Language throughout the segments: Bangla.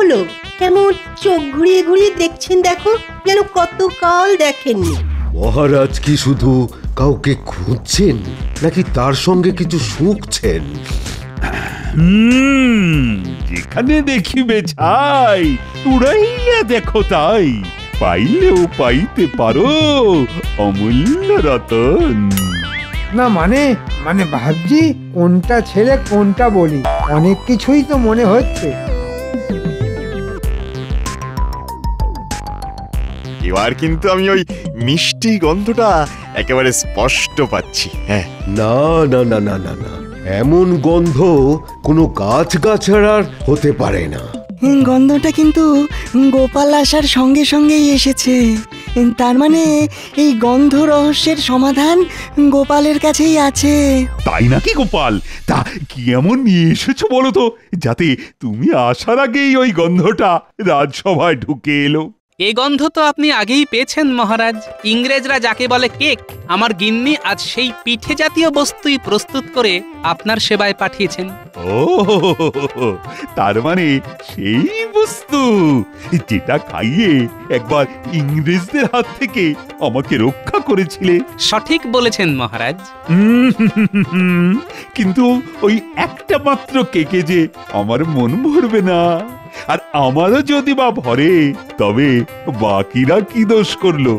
হলো? কেমন চোখ ঘুরিয়ে ঘুরিয়ে দেখছেন দেখো, যেন কতকাল দেখেননি। মহারাজ কি শুধু কাউকে খুঁজছেন নাকি তার সঙ্গে কিছু শুঁকছেন? যেখানে দেখিবে ছাই, উড়াইয়া দেখো তাই, পাইলেও পাইতে পারো অমূল্য রতন। না মানে ভাবছি কোনটা ছেলে কোনটা বলি, অনেক কিছুই তো মনে হচ্ছে। এবার কিন্তু আমি ওই মিষ্টি গন্ধটা একেবারে স্পষ্ট পাচ্ছি। হ্যাঁ, না না না না না না, এমন গন্ধ কোনো গাছগাছড়ার হতে পারে না। গন্ধটা কিন্তু গোপাল আসার সঙ্গে সঙ্গেই এসেছে। তার মানে এই গন্ধ রহস্যের সমাধান গোপালের কাছেই আছে। তাই নাকি গোপাল? তা কি এমন নিয়ে এসেছো বলো তো, যাতে তুমি আসার আগেই ওই গন্ধটা রাজসভায় ঢুকে এলো? এই গন্ধ তো আপনি আগেই পেয়েছেন মহারাজ। ইংরেজরা যাকে বলে কেক, আমার গিন্নি আজ সেই পিঠে জাতীয় বস্তুই প্রস্তুত করে আপনার সেবায় পাঠিয়েছেন। ও, তার মানে সেই বস্তু যেটা খাইয়ে একবার ইংরেজদের হাত থেকে আমাকে রক্ষা করেছিলে। সঠিক বলেছেন মহারাজ। কিন্তু ওই একটা মাত্র কেকে যে আমার মন ভরবে না, আর আমারও যদি বা ভরে, তবে বাকিরা কি দোষ করলো?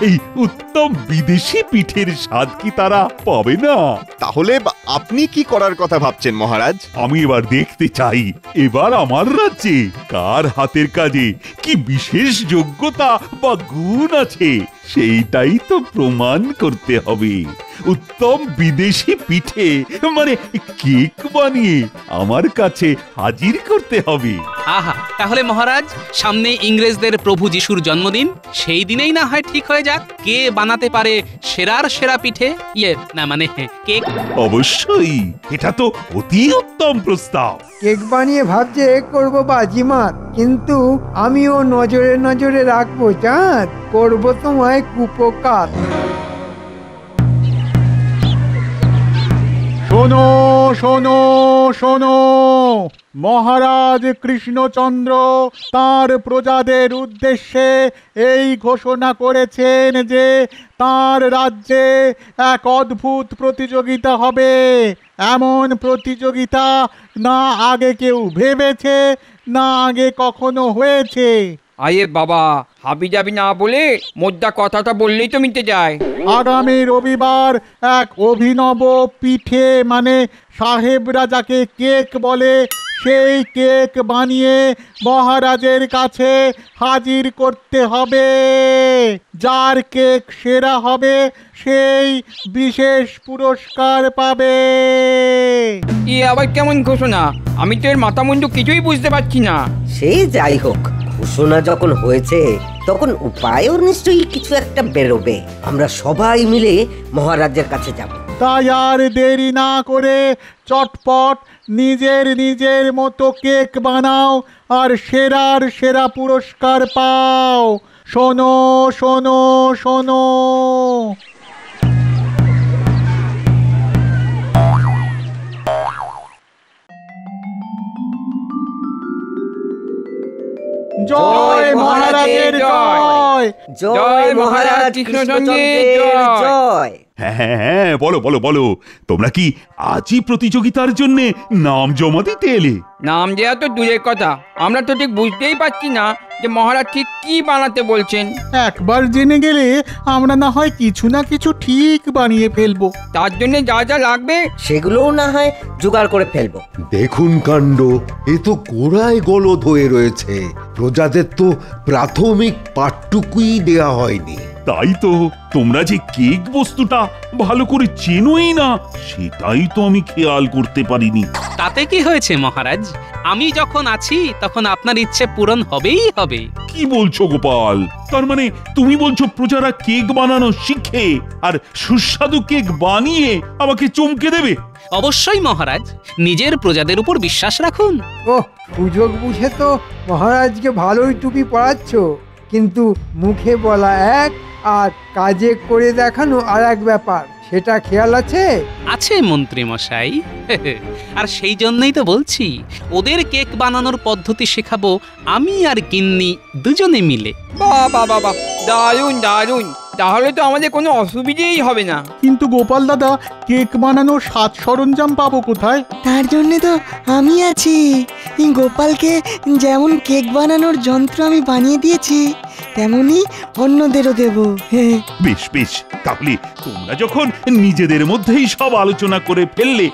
এই উত্তম বিদেশি পিঠের স্বাদ কি তারা পাবে না? তাহলে আপনি কি করার কথা ভাবছেন মহারাজ? আমি এবার দেখতে চাই, এবার আমার রাজ্যে কার হাতের কাজে কি বিশেষ যোগ্যতা বা গুণ আছে, সেইটাই তো প্রমাণ করতে হবে। উত্তম বিদেশি পিঠে মানে কেক বানিয়ে আমার কাছে হাজির করতে হবে। আহা, তাহলে মহারাজ সামনে ইংরেজদের প্রভু যিশুর জন্মদিন, সেই দিনেই না হয় ঠিক হয়ে যাক কে বানাতে পারে সেরার সেরা পিঠে, না মানে কেক। অবশ্যই, এটা তো অতি উত্তম প্রস্তাব। কেক বানিয়ে ভাবছে করবো বাজিমাত, কিন্তু আমিও নজরে নজরে রাখবো, চাঁদ করবো তোমায় কুপকার। শোনো শোনো শোনো, মহারাজ কৃষ্ণচন্দ্র তার প্রজাদের উদ্দেশ্যে এই ঘোষণা করেছেন যে তার রাজ্যে এক অদ্ভুত প্রতিযোগিতা হবে। এমন প্রতিযোগিতা না আগে কেউ ভেবেছে, না আগে কখনো হয়েছে। আয়ে বাবা, হাবি যাবি না বলে মোদ্দা কথাটা বললেই তো মিটে যায়। আগামী রবিবার এক অভিনব পিঠে মানে সাহেবরা যাকে কেক বলে, সেই কেক বানিয়ে মহারাজের কাছে হাজির করতে হবে। যার কেক সেরা হবে সেই বিশেষ পুরস্কার পাবে। এ আবার কেমন ঘোষণা? আমি তো এর মাথা মুন্ডু কিছুই বুঝতে পারছি না। সে যাই হোক, ঘোষণা যখন হয়েছে তখন উপায়ও নিশ্চয়ই কিছু একটা বেরোবে। আমরা সবাই মিলে মহারাজের কাছে যাব। তাই আর দেরি না করে চটপট নিজের নিজের মতো কেক বানাও আর সেরার সেরা পুরস্কার পাও। শোনো শোনো শোনো। জয় মহারাজের জয়, জয় মহারাজ কৃষ্ণচন্দ্রের জয়। হ্যাঁ হ্যাঁ হ্যাঁ, বলো বলো বলো, তোমরা কি আজই প্রতিযোগিতার জন্য নাম জমা দিতে এলে? নাম দেওয়া তো দূরের কথা, আমরা তো ঠিক বুঝতেই পারছি না যে মহারাজ ঠিক কি বানাতে বলছেন। একবার জেনে গেলে আমরা না হয় কিছু না কিছু ঠিক বানিয়ে ফেলবো। তার জন্য যা যা লাগবে সেগুলোও না হয় জোগাড় করে ফেলবো। দেখুন কাণ্ড, এ তো গোড়ায় গলদ হয়ে রয়েছে। প্রজাদের তো প্রাথমিক পাঠটুকুই দেয়া হয়নি। তাই তো, তোমরা যে কেক বস্তুটা ভালো করে চেনোই না, সেটাই তো আমি খেয়াল করতে পারিনি। তাতে কি হয়েছে মহারাজ? আমি যখন আছি তখন আপনার ইচ্ছে পূরণ হবেই হবে। কি বলছো গোপাল? তার মানে তুমি বলছো প্রজারা কেক বানানো শিখে আর সুস্বাদু কেক বানিয়ে আমাকে চমকে দেবে? অবশ্যই মহারাজ, নিজের প্রজাদের উপর বিশ্বাস রাখুন। ও, সুযোগ বুঝে তো মহারাজকে ভালোই টুপি পরাচ্ছ, কিন্তু মুখে বলা এক আর কাজে করে দেখানো আর এক ব্যাপার, সেটা খেয়াল আছে? আছে মন্ত্রী মশাই। আর সেই জন্যই তো বলছি, ওদের কেক বানানোর পদ্ধতি শেখাবো আমি আর গিন্নি দুজনে মিলে। বাহ বাহ বাহ বাহ, দারুণ দারুণ। তাহলে তো আমাদের কোনো অসুবিধেই হবে না। কিন্তু গোপাল দাদা, কেক বানানোর সাজ সরঞ্জাম পাবো কোথায়? তার জন্যে তো আমি আছি। এই গোপালকে যেমন কেক বানানোর যন্ত্র আমি বানিয়ে দিয়েছি, তেমনি অন্যদেরও দেব। বেশ বেশ, তাহলে তোমরা যখন নিজেদের মধ্যেই সব আলোচনা করে ফেললে,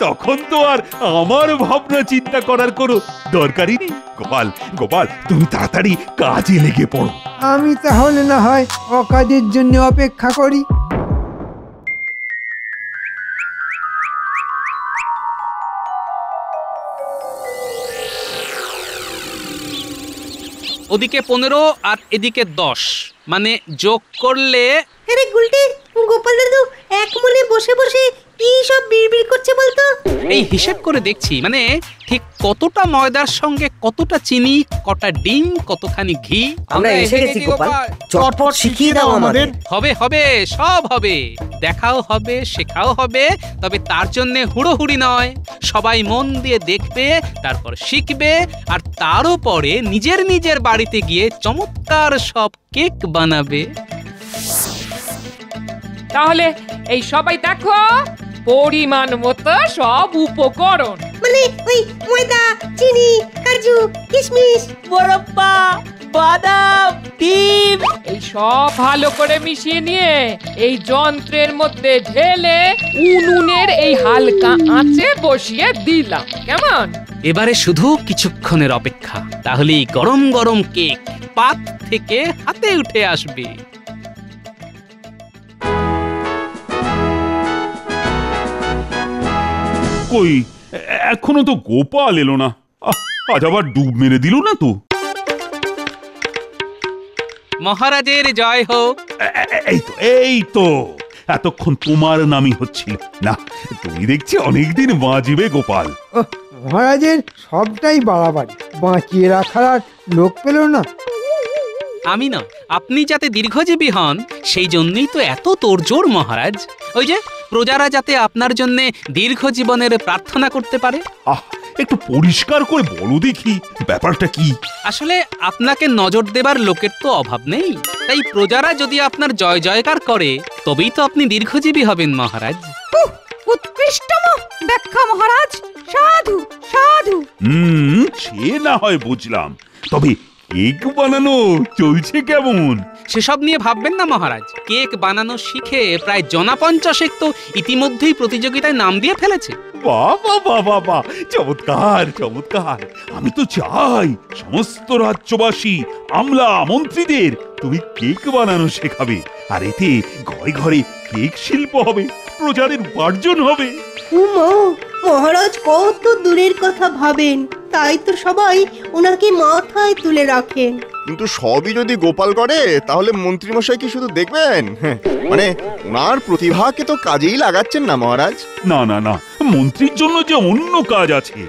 তখন তো আর আমার ভাবনা চিন্তা করার কোনো দরকারই নেই। গোপাল গোপাল, তুমি তাড়াতাড়ি কাজে লেগে পড়ো। আমি তাহলে না হয় অকাজের জন্য অপেক্ষা করি। ওদিকে 15 আর এদিকে 10, মানে যোগ করলে। আরে গুলটে, গোপাল দাদু এক মনে বসে বসে কি সব বিড়বিড় করছে বলতো? এই হিসেব করে দেখছি, মানে ঠিক কতটা ময়দার সঙ্গে কতটা চিনি, কটা ডিম, কতখানি ঘি। আমরা এসে গেছি গোপাল, চটপট শিখিয়ে দাও আমাদের। হবে হবে, সব হবে, দেখাও হবে, শেখাও হবে। তবে তার জন্য হুড়োহুড়ি নয়, সবাই মন দিয়ে দেখবে, তারপর শিখবে, আর তারও পরে নিজের নিজের বাড়িতে গিয়ে চমৎকার সব কেক বানাবে। তাহলে এই সবাই দেখো, পরিমাণ মতো সব উপকরণ, মানে ওই ময়দা, চিনি, কাজু, কিশমিশ, মোরব্বা, বাদাম, ডিম, এই সব ভালো করে মিশিয়ে নিয়ে এই যন্ত্রের মধ্যে ঢেলে উনুনের এই হালকা আঁচে বসিয়ে দিলাম। কেমন? এবারে শুধু কিছুক্ষণের অপেক্ষা, তাহলেই গরম গরম কেক পাত থেকে হাতে উঠে আসবে। কই, এখনো তো গোপাল এলো না। আজ আবার ডুব মেরে দিল না তো? মহারাজের জয় হোক। এই তো এতক্ষণ তোমার নামই হচ্ছিল না। তুমি দেখছি অনেকদিন বাঁচবে গোপাল। মহারাজের সবটাই বাড়াবাড়ি, বাঁচিয়ে রাখার আর লোক পেল না। আমি নয়, আপনি যাতে দীর্ঘজীবী হন সেই জন্যই তো এত তোড়জোড় মহারাজ। ওই যে প্রজারা যাতে আপনার জন্য দীর্ঘ জীবনের প্রার্থনা করতে পারে। একটু পরিষ্কার করে বলো দেখি, ব্যাপারটা কি? আসলে আপনাকে নজর দেবার লোকের তো অভাব নেই, তাই প্রজারা যদি আপনার জয় জয়কার করে তবেই তো আপনি দীর্ঘজীবী হবেন মহারাজ। উৎকৃষ্টম ব্যাখ্যা মহারাজ, সাধু সাধু। সে না হয় বুঝলাম, তবে কেক বানানো চলছে কেমন? সেসব নিয়ে ভাববেন না মহারাজ। কেক বানানো শিখে প্রায় জনা 50 তো ইতিমধ্যেই প্রতিযোগিতায় নাম দিয়ে ফেলেছে। বাবা বাবা বাবা, চমৎকার চমৎকার। আমি তো চাই সমস্ত রাজ্যবাসী, আমলা মন্ত্রীদের তুমি কেক বানানো শেখাবে, আর এতে ঘরে ঘরে কেক শিল্প হবে, প্রজাদের উপার্জন হবে। মহারাজ কত দূরের কথা ভাবেন, তাই তো সবাই ওনাকে মাথায় তুলে রাখেন। কিন্তু সবই যদি গোপাল করে তাহলে মন্ত্রীমশাই কি শুধু দেখবেন? মানে ওনার প্রতিভাকে তো কাজেই লাগাচ্ছেন না মহারাজ। না না না, মন্ত্রীর জন্য যে অন্য কাজ আছে,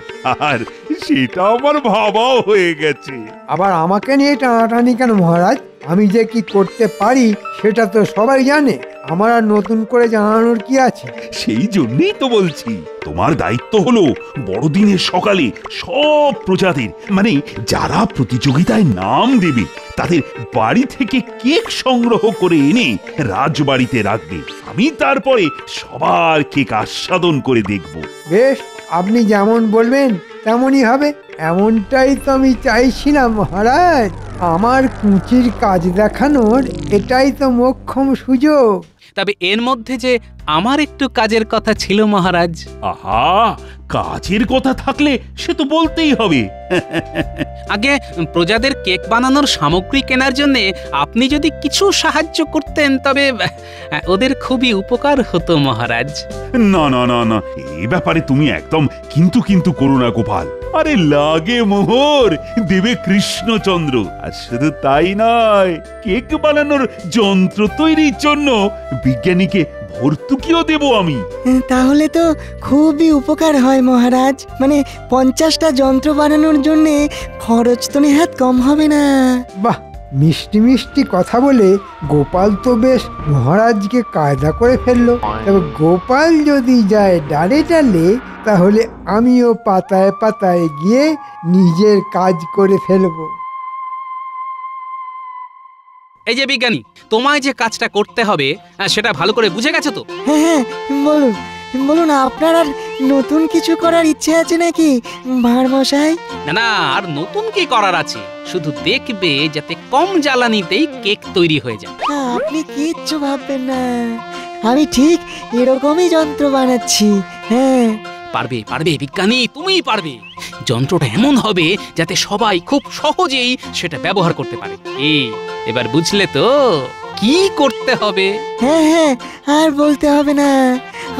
আর সেটা আমার ভাবাও হয়ে গেছে। আবার আমাকে নিয়ে টানাটানি কেন মহারাজ? আমি যে কি করতে পারি সেটা তো সবাই জানে, আমার আর নতুন করে জানানোর কি আছে? সেই জন্যই তো বলছি, তোমার দায়িত্ব হলো বড়দিনের সকালে সব প্রজাদের, মানে যারা প্রতিযোগিতায় নাম দেবে তাদের বাড়ি থেকে কেক সংগ্রহ করে এনে রাজবাড়িতে রাখবে। আমি তারপরে সবার কেক আস্বাদন করে দেখব। বেশ, আপনি যেমন বলবেন তেমনই হবে। এমনটাই তো আমি চাইছিলাম মহারাজ। আমার কুচির কাজ দেখানোর এটাই তো মোক্ষম সুযোগ। তবে এর মধ্যে যে আমার একটু কাজের কথা ছিল মহারাজ। আহা, কাজের কথা থাকলে সে তো বলতেই হবে। আগে প্রজাদের কেক বানানোর সামগ্রী কেনার জন্য আপনি যদি কিছু সাহায্য করতেন তবে ওদের খুবই উপকার হতো মহারাজ। না না না না, এই ব্যাপারে তুমি একদম কিন্তু কিন্তু করো না গোপাল। আরে লাগে মোহর, দেবে কৃষ্ণচন্দ্র। আর শুধু তাই নয়, কেক বানানোর যন্ত্র তৈরির জন্য বিজ্ঞানীকে ভর্তুকিও দেব আমি। তাহলে তো খুবই উপকার হয় মহারাজ, মানে 50টা যন্ত্র বানানোর জন্য খরচ তো নেহাত কম হবে না। বাহ, মিষ্টি মিষ্টি কথা বলে গোপাল তো বেশ মহারাজকে কায়দা করে ফেললো। তবে গোপাল যদি যায় ডালে ডালে, তাহলে আমিও পাতায় পাতায় গিয়ে নিজের কাজ করে ফেলবো। এই যে বিজ্ঞানী, তোমায় যে কাজটা করতে হবে সেটা ভালো করে বুঝে গেছো তো? হ্যাঁ হ্যাঁ, বলুন বলুন, আপনার আর নতুন কিছু করার ইচ্ছে আছে নাকি ভাঁড় মশাই? না না, আর নতুন কি করার আছে, শুধু দেখবে যাতে কম জ্বালানিতেই কেক তৈরি হয়ে যায়। আপনি কিচ্ছু ভাববেন না, আমি ঠিক এরকমই যন্ত্র বানাচ্ছি। হ্যাঁ, পারবে পারবে বিজ্ঞানী, তুমিই পারবে। যন্ত্রটা এমন হবে যাতে সবাই খুব সহজেই সেটা ব্যবহার করতে পারে। এবার বুঝলে তো কি করতে হবে? হ্যাঁ হ্যাঁ, আর বলতে হবে না,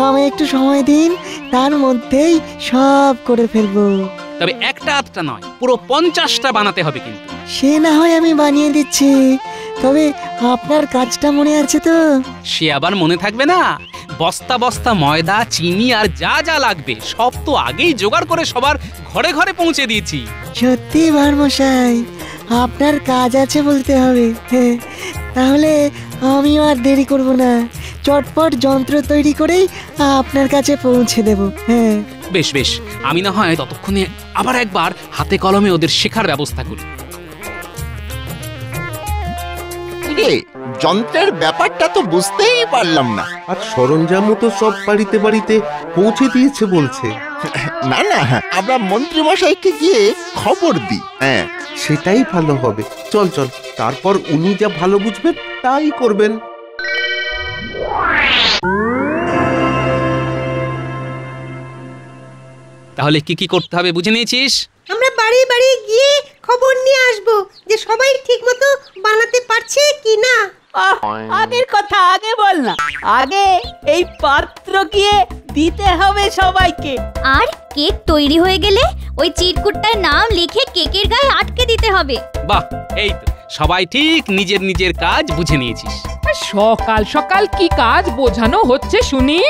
আমি একটু সময় দিন, তার মধ্যেই সব করে ফেলবো। তবে একটা আধটা নয়, পুরো 50টা বানাতে হবে কিন্তু। সে না হয় আমি বানিয়ে দিচ্ছি, তবে আপনার কাজটা মনে আছে তো? সে আবার মনে থাকবে না? বস্তা বস্তা ময়দা, চিনি আর যা যা লাগবে সব তো আগেই জোগাড় করে সবার ঘরে ঘরে পৌঁছে দিয়েছি। সত্যি ভাঁড় মশাই, আপনার কাজ আছে বলতে হবে। হ্যাঁ, তাহলে আমিও আর দেরি করব না, চটপট যন্ত্র তৈরি করেই আপনার কাছে পৌঁছে দেব। হ্যাঁ বেশ বেশ, আমি না হয় ততক্ষণে আবার একবার হাতে কলমে ওদের শেখার ব্যবস্থা করি। যন্ত্রের ব্যাপারটা তো বুঝতেই পারলাম না। আর সরঞ্জামও তো সব বাড়িতে বাড়িতে পৌঁছে দিয়েছে বলছে। না না, আমরা মন্ত্রী মশাইকে গিয়ে খবর দিই। হ্যাঁ, সেটাই ভালো হবে। চল চল, তারপর উনি যা ভালো বুঝবেন তাই করবেন। তাহলে কি কি করতে হবে বুঝে নিয়েছিস? আমরা বাড়ি বাড়ি গিয়ে খবর নিয়ে আসব যে সবাই ঠিকমতো বানাতে পারছে কি না। আগের কথা আগে বল না, আগে এই পাত্র গিয়ে দিতে হবে সবাইকে। আর কেক তৈরি হয়ে গেলে ওই চিরকুটটার নাম লিখে কেকের গায়ে আটকে দিতে হবে। বাহ, এই তো সবাই ঠিক নিজের নিজের কাজ বুঝে নিয়েছিস। সকাল সকাল কি কাজ বোঝানো হচ্ছে শুনি?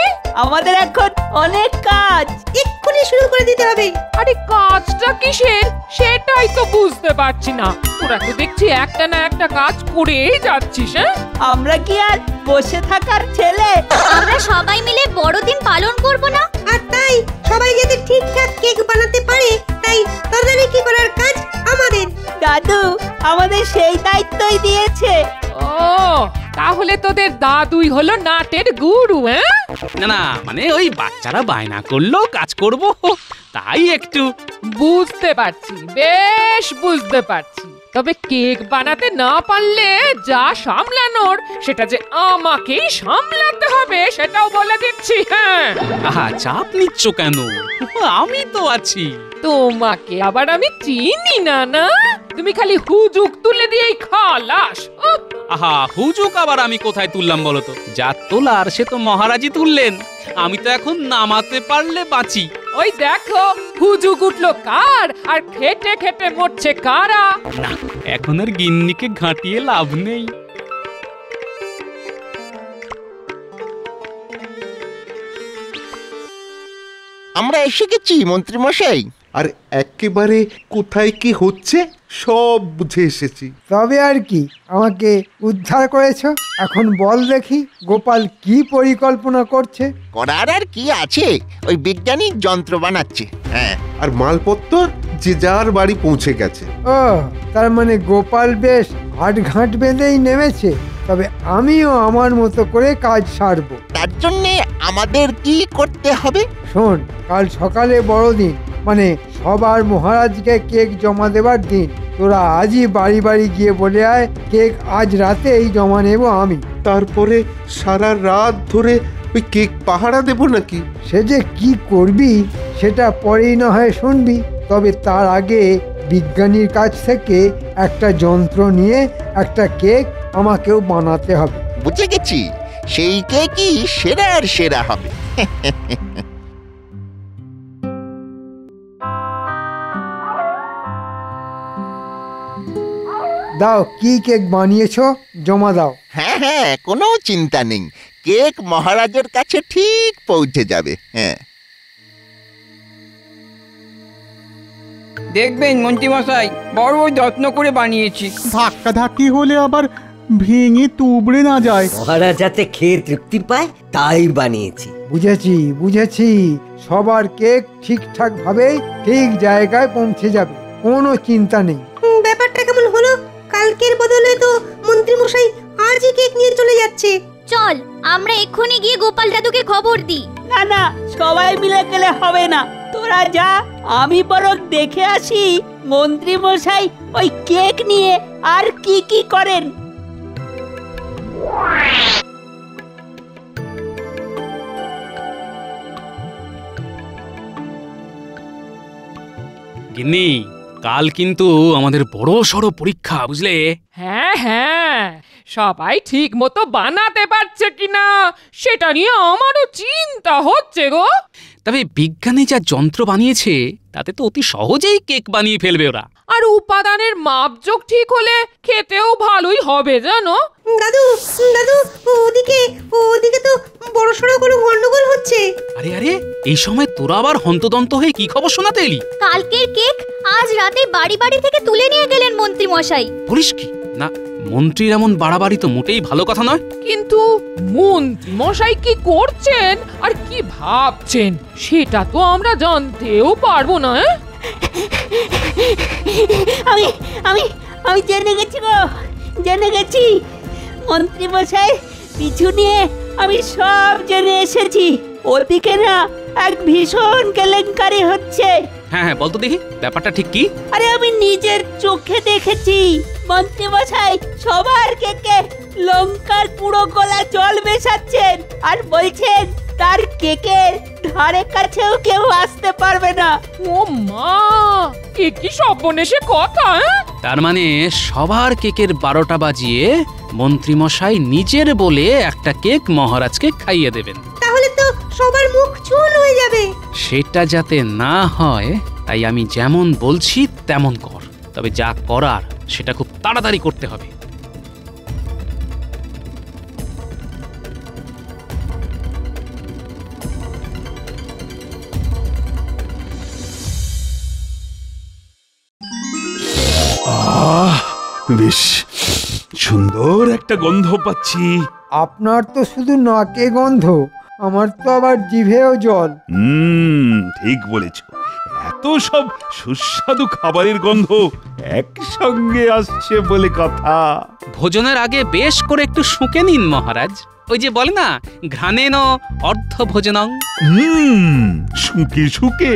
আমাদের এখন অনেক কাজ, এক্ষুনি শুরু করে দিতে হবে। আরে কাজটা কিসের সেটাই তো বুঝতে পারছি না। তোরা তো দেখছি একটা না একটা কাজ করেই যাচ্ছিস। হ্যাঁ, আমরা কি আর বসে থাকার ছেলে? আমরা সবাই মিলে বড়দিন পালন করব না? আর তাই সবাই যাতে ঠিকঠাক কেক বানাতে পারে, তাই তদারকি করার কাজ আমাদের। দাদু আমাদের সেই দায়িত্বই দিয়েছে। ও, তাহলে তোদের দাদুই হলো নাটের গুরু? হ্যাঁ, না না, মানে ওই বাচ্চারা বায়না করলো কাজ করব, তাই একটু। বুঝতে পারছি, বেশ বুঝতে পারছি। তবে কেক বানাতে না পারলে যা সামলানোর সেটা যে আমাকেই সামলাতে হবে, সেটাও বলে দিচ্ছি। হ্যাঁ, আহা, চাপ নিচ্ছ কেন? আমি তো আছি। তোমাকে আবার আমি চিনি না? না, তুমি খালি হুজুক তুলে দিয়েই খালাস। আহা, হুজুক আবার আমি কোথায় তুললাম বলো তো? যা তোলার সে তো মহারাজই তুললেন, আমি তো এখন নামাতে পারলে বাঁচি। ওই দেখো, হুজুক উঠলো কার আর খেটে খেটে মরছে কারা? না, এখন আর গিন্নিকে ঘাঁটিয়ে লাভ নেই। আমরা এসে গেছি মন্ত্রী মশাই। আর একেবারে কোথায় কি হচ্ছে সব বুঝে এসেছি। তবে আর কি, আমাকে উদ্ধার করেছো। এখন বল দেখি গোপাল কি পরিকল্পনা করছে। করার আর কি আছে, ওই বিজ্ঞানী যন্ত্র বানাচ্ছে। হ্যাঁ, আর মালপত্র যে যার বাড়ি পৌঁছে গেছে। ও, তার মানে গোপাল বেশ হাটঘাট বেঁধেই নেমেছে। তবে আমিও আমার মতো করে কাজ সারবো। তার জন্যে আমাদের কি করতে হবে? শোন, কাল সকালে বড়দিন, মানে সবার মহারাজকে কেক জমা দেবার দিন। তোরা আজই বাড়ি বাড়ি গিয়ে বলে আয় কেক আজ রাতেই জমা নেব আমি। তারপরে সারা রাত ধরে ওই কেক পাহারা দেব নাকি? সে যে কি করবি সেটা পরেই না হয় শুনবি। তবে তার আগে বিজ্ঞানীর কাছ থেকে একটা যন্ত্র নিয়ে একটা কেক আমাকেও বানাতে হবে। বুঝে গেছি, সেই কেকই সেরার সেরা হবে। দাও, কি কেক বানিয়েছো জমা দাও। হ্যাঁ হ্যাঁ, কোনো চিন্তা নেই। কেক মহারাজের কাছে ঠিক পৌঁছে যাবে। হ্যাঁ, দেখবেন মন্ত্রীমশাই, বড় যত্ন করে বানিয়েছি। ধাক্কা ধাক্কি হলে আবার ভেঙে তুবড়ে না যায়। মহারাজ যাতে খেয়ে তৃপ্তি পায় তাই বানিয়েছি। বুঝেছি বুঝেছি, সবার কেক ঠিকঠাক ভাবে ঠিক জায়গায় পৌঁছে যাবে, কোনো চিন্তা নেই। ব্যাপারটা কেমন হলো? কালকের বদলে তো মন্ত্রী মশাই আজই কেক নিয়ে চলে যাচ্ছে। চল আমরা এক্ষুনি গিয়ে গোপাল দাদুকে খবর দিই। না না, সবাই মিলে গেলে হবে না, তোরা যা, আমি বরং দেখে আসি মন্ত্রী মশাই ওই কেক নিয়ে আর কি কি করেন। গিন্নি, কাল কিন্তু আমাদের বড় সড় পরীক্ষা, বুঝলে? হ্যাঁ হ্যাঁ, সবাই ঠিক মতো বানাতে পারছে কিনা সেটা নিয়ে আমারও চিন্তা হচ্ছে গো। তবে বিজ্ঞানী যা যন্ত্র বানিয়েছে তাতে তো অতি সহজেই কেক বানিয়ে ফেলবে ওরা। আর উপাদানের মাপজোক ঠিক হলে খেতেও ভালোই হবে জানো। দাদু দাদু, ওদিকে তো বড়সড় কোনো গন্ডগোল হচ্ছে। আরে আরে, এই সময় তোরা আবার হন্তদন্ত হয়ে কি খবর শোনাতে এলি? কালকের কেক আজ রাতে বাড়ি বাড়ি থেকে তুলে নিয়ে গেলেন মন্ত্রী মশাই। বলিস কি? না, মন্ত্রীর এমন বাড়াবাড়ি তো মোটেই ভালো কথা নয়। কিন্তু মন্ত্রী মশাই কি করছেন আর কি ভাবছেন সেটা তো আমরা জানতেও পারবো না। আমি আমি আমি জেনে গেছি গো, জেনে গেছি। মন্ত্রী মশাই পিছু নিয়ে আমি সব জেনে এসেছি। ওদিকে না এক ভীষণ কেলেঙ্কারি হচ্ছে। হ্যাঁ হ্যাঁ, বলতো দেখি ব্যাপারটা ঠিক কি? আরে আমি নিজের চোখে দেখেছি, মন্ত্রী মশাই সবার কেকে লঙ্কার পুরো গলা জল মেশাচ্ছেন আর বলছেন তার কেকের ধারে কাছেও কেউ আসতে পারবে না। ও মা, এ কি সর্বনেশে কথা! তার মানে সবার কেকের 12টা বাজিয়ে মন্ত্রী মশাই নিজের বলে একটা কেক মহারাজকে খাইয়ে দেবেন। তাহলে তো সবার মুখ চুল হয়ে যাবে। সেটা যাতে না হয় তাই আমি যেমন বলছি তেমন কর, তবে যা করার সেটা খুব তাড়াতাড়ি করতে হবে। বেশ সুন্দর একটা গন্ধ পাচ্ছি। আপনার তো শুধু নাকে গন্ধ, আমার তো আবার জিভেও জল। ঠিক বলেছ, এত সব সুস্বাদু খাবারের গন্ধ একসঙ্গে আসছে বলে কথা। ভোজনের আগে বেশ করে একটু শুঁকে নিন মহারাজ। ওই যে বলে না, ঘ্রাণেন অর্ধ ভোজনং। শুকে শুকে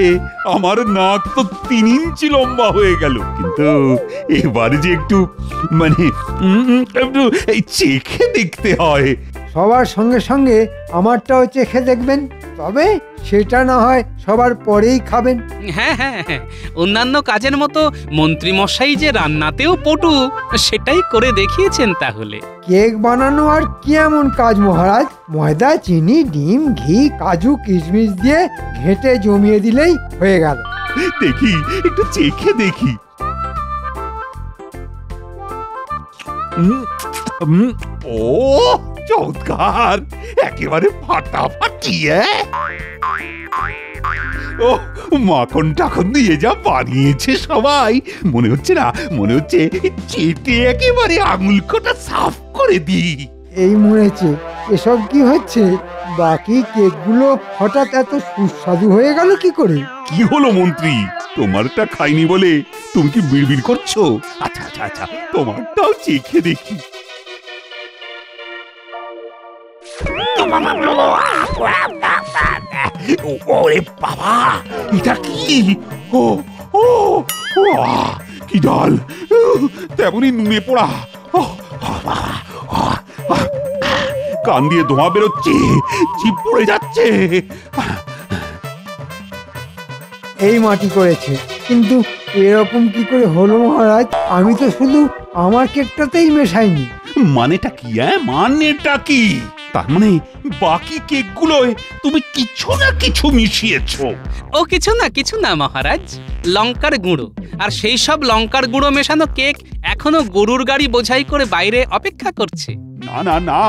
আমার নাক তো 3 ইঞ্চি লম্বা হয়ে গেল। কিন্তু এবার যে একটু একটু এই চেখে দেখতে হয়। সবার সঙ্গে সঙ্গে আমারটাও চেখে দেখবেন, তবে সেটা না হয় সবার পরেই খাবেন। হ্যাঁ হ্যাঁ হ্যাঁ, অন্যান্য কাজের মতো মন্ত্রী মশাই যে রান্নাতেও পটু, সেটাই করে দেখিয়েছেন। তাহলে কেক বানানো আর কি এমন কাজ মহারাজ? ময়দা, চিনি, ডিম, ঘি, কাজু, কিশমিশ দিয়ে ঘেঁটে জমিয়ে দিলেই হয়ে গেল। দেখি, একটু চেখে দেখি। ও চমৎকার, একেবারে ফাটাফাটি। ও মাখন টাখন দিয়ে যা বানিয়েছে সবাই, মনে হচ্ছে না, মনে হচ্ছে চেটে একেবারে আঙুল কটা সাফ করে দিই। এই মরেছে, এসব কি হচ্ছে? বাকি কেকগুলো হঠাৎ এত সুস্বাদু হয়ে গেল কি করে? কি হলো মন্ত্রী, তোমারটা খাইনি বলে তুমি কি বিড়বিড় করছো? আচ্ছা আচ্ছা আচ্ছা, তোমারটাও চেখে দেখি। ওরে বাবা, এটা কি? ও ও কি জল, তেমনই নুনে পোড়া। কান দিয়ে ধোঁয়া বেরোচ্ছে, জিভ পড়ে যাচ্ছে। এই মাটি করেছে, কিন্তু এরকম কি করে হলো মহারাজ? আমি তো শুধু আমার কেকটাতেই মেশাইনি। মানেটা কি? মানেটা কি? তার মানে বাকি কেকগুলোয় তুমি কিছু না কিছু মিশিয়েছো। ও কিছু না মহারাজ, লঙ্কার গুঁড়ো। আর সেই সব লঙ্কার গুঁড়ো মেশানো কেক এখনো গরুর গাড়ি বোঝাই করে বাইরে অপেক্ষা করছে। না না না,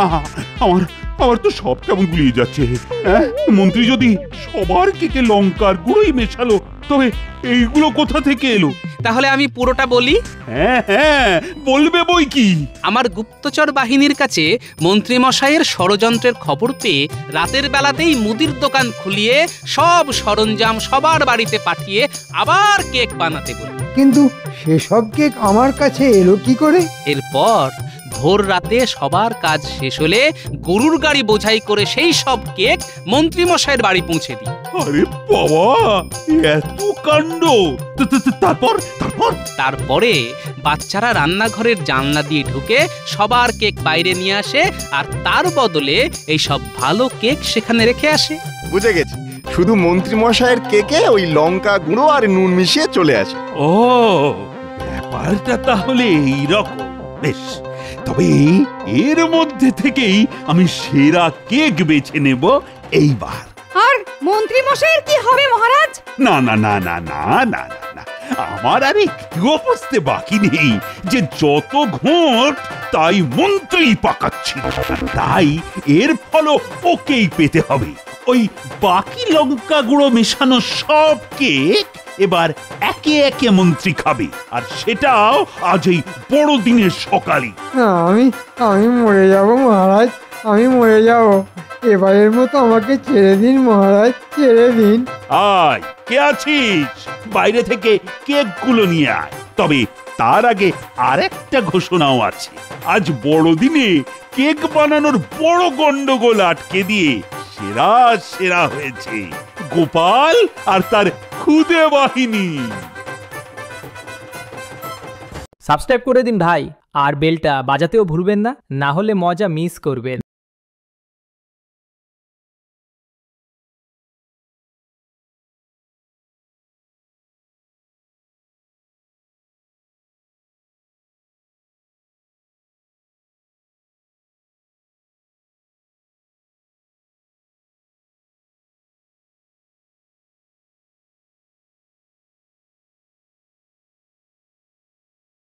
আমার আমার তো সব কেমন গুলিয়ে যাচ্ছে। হ্যাঁ, মন্ত্রী যদি সবার কেকে লঙ্কার গুঁড়োই মেশালো, তবে এইগুলো কোথা থেকে এলো? তাহলে আমি পুরোটা বলি। হ্যাঁ হ্যাঁ, বলবে বই কি। আমার গুপ্তচর বাহিনীর কাছে মন্ত্রী মশাইয়ের ষড়যন্ত্রের খবর পেয়ে রাতের বেলাতেই মুদির দোকান খুলিয়ে সব সরঞ্জাম সবার বাড়িতে পাঠিয়ে আবার কেক বানাতে বলি। কিন্তু সেসব কেক আমার কাছে এলো কি করে? এরপর ভোর রাতে সবার কাজ শেষ হলে গরুর গাড়ি বোঝাই করে সেই সব কেক মন্ত্রী মশাইয়ের বাড়ি পৌঁছে দিই। আরে বাবা, এত কাণ্ড! তারপর তারপর তারপরে বাচ্চারা রান্নাঘরের জানলা দিয়ে ঢুকে সবার কেক বাইরে নিয়ে আসে, আর তার বদলে এই সব ভালো কেক সেখানে রেখে আসে। বুঝে গেছি, শুধু মন্ত্রী মশাইয়ের কেকে ওই লঙ্কা গুঁড়ো আর নুন মিশিয়ে চলে আসে। ও, ব্যাপারটা তাহলে এইরকম। বেশ, তবে এর মধ্যে থেকেই আমি সেরা কেক বেছে নেব এইবার। আর মন্ত্রী মশাইয়ের কি হবে মহারাজ? না না না না না না না না, আমার আর একটুও বুঝতে বাকি নেই যে যত ঘোট তাই মন্ত্রী পাকাচ্ছিল, তাই এর ফলও ওকেই পেতে হবে। ওই বাকি লঙ্কা গুঁড়ো মেশানো সব কেক এবার একে একে মন্ত্রী খাবে, আর সেটাও আজ এই বড়দিনের সকালে। আমি মরে যাব মহারাজ, আমি মরে যাব। এবারের মতো আমাকে ছেড়ে দিন মহারাজ, ছেড়ে দিন। আয়, কে আছিস? বাইরে থেকে কেকগুলো নিয়ে আয়। তবে তার আগে আরেকটা ঘোষণাও আছে। আজ বড়দিনে কেক বানানোর বড় গন্ডগোল আটকে দিয়ে সেরা সেরা হয়েছে গোপাল আর তার খুদে বাহিনী। সাবস্ক্রাইব করে দিন ভাই, আর বেলটা বাজাতেও ভুলবেন না, না হলে মজা মিস করবেন।